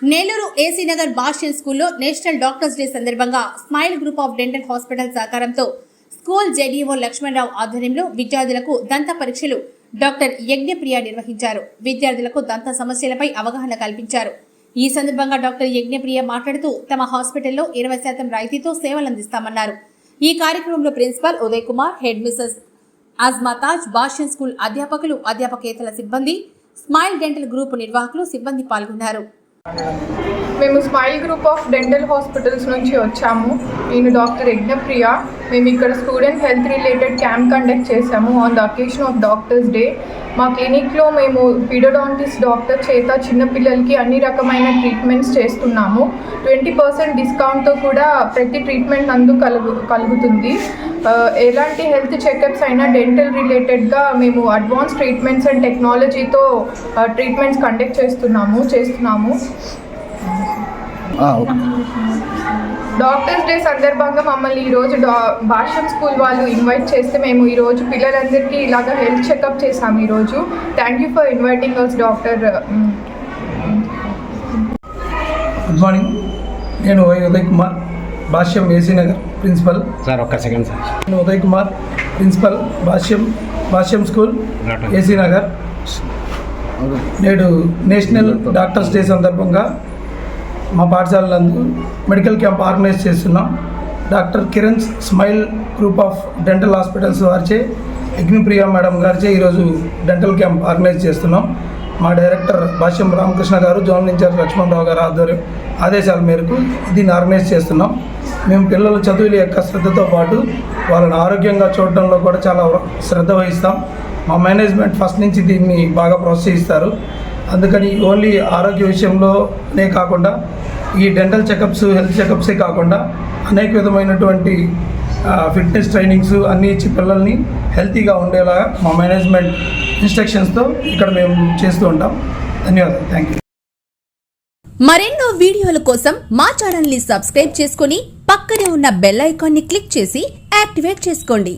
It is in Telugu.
నెల్లూరు ఏసీ నగర్ భాష్యం స్కూల్లో నేషనల్ డాక్టర్స్ డే సందర్భంగా smile group of dental hospital సహకారంతో స్కూల్ జేడీఓ లక్ష్మణరావు ఆధ్వర్యంలో విద్యార్థులకు దంత పరీక్షలు డాక్టర్ యజ్ఞప్రియ నిర్వహించారు. విద్యార్థులకు దంత సమస్యలపై అవగాహన కల్పించారు. ఈ సందర్భంగా డాక్టర్ యజ్ఞప్రియ మాట్లాడుతూ తమ హాస్పిటల్లో 20% రాయితీతో సేవలందిస్తామన్నారు. ఈ కార్యక్రమంలో principal Uday Kumar, head Mrs Azmataj, Bhashyam school అధ్యాపకులు, అధ్యాపకేతర సిబ్బంది, స్మైల్ డెంటల్ గ్రూప్ నిర్వాహకులు, సిబ్బంది పాల్గొన్నారు. మేము smile group of dental hospitals నుంచి వచ్చాము. నేను డాక్టర్ యజ్ఞప్రియ. మేము ఇక్కడ student health related camp conduct చేశాము on the occasion of doctors day. మా క్లినిక్లో మేము పీడోడాంటిస్ట్ డాక్టర్ చేత చిన్నపిల్లలకి అన్ని రకమైన ట్రీట్మెంట్స్ చేస్తున్నాము. 20% డిస్కౌంట్తో కూడా ప్రతి ట్రీట్మెంట్ కలుగుతుంది. ఎలాంటి హెల్త్ చెకప్స్ అయినా డెంటల్ రిలేటెడ్గా మేము అడ్వాన్స్ ట్రీట్మెంట్స్ అండ్ టెక్నాలజీతో ట్రీట్మెంట్స్ కండక్ట్ చేస్తున్నాము. డాక్టర్స్ డే సందర్భంగా మమ్మల్ని ఈరోజు భాష్యం స్కూల్ వాళ్ళు ఇన్వైట్ చేస్తే మేము ఈరోజు పిల్లలందరికీ ఇలాగ హెల్త్ చెకప్ చేసాము. ఈరోజు thank you for inviting us doctor. Good morning. నేను Uday Kumar, Bhashyam AC Nagar principal. Sir ఒక్క సెకండ్ సార్. నేను Uday Kumar, principal, Bhashyam school AC Nagar. నేడు నేషనల్ డాక్టర్స్ డే సందర్భంగా మా పాఠశాలలందు మెడికల్ క్యాంప్ ఆర్గనైజ్ చేస్తున్నాం. Doctor Kiran smile group of dental hospitals వారిచే యజ్ఞప్రియ మేడం గారిచే ఈరోజు డెంటల్ క్యాంప్ ఆర్గనైజ్ చేస్తున్నాం. మా డైరెక్టర్ భాష్యం రామకృష్ణ గారు, జోనల్ ఇన్ఛార్జ్ లక్ష్మణరావు గారు ఆదేశాల మేరకు దీన్ని ఆర్గనైజ్ చేస్తున్నాం. మేము పిల్లల చదువుల యొక్క శ్రద్ధతో పాటు వాళ్ళని ఆరోగ్యంగా చూడడంలో కూడా చాలా శ్రద్ధ వహిస్తాం. మా మేనేజ్మెంట్ ఫస్ట్ నుంచి దీన్ని బాగా ప్రోత్సహిస్తారు. అందుకని ఓన్లీ ఆరోగ్య విషయంలోనే కాకుండా ఈ డెంటల్ చెకప్స్, హెల్త్ చెకప్సే కాకుండా అనేక విధమైనటువంటి ఫిట్నెస్ ట్రైనింగ్స్ అన్నీ ఇచ్చి పిల్లల్ని హెల్తీగా ఉండేలాగా మా మేనేజ్మెంట్ ఇన్స్ట్రక్షన్స్తో ఇక్కడ మేము చేస్తూ ఉంటాం. ధన్యవాదాలు. Thank you. మరెన్నో వీడియోల కోసం మా ఛానల్ని సబ్స్క్రైబ్ చేసుకుని పక్కనే ఉన్న బెల్ ఐకాన్ని క్లిక్ చేసి యాక్టివేట్ చేసుకోండి.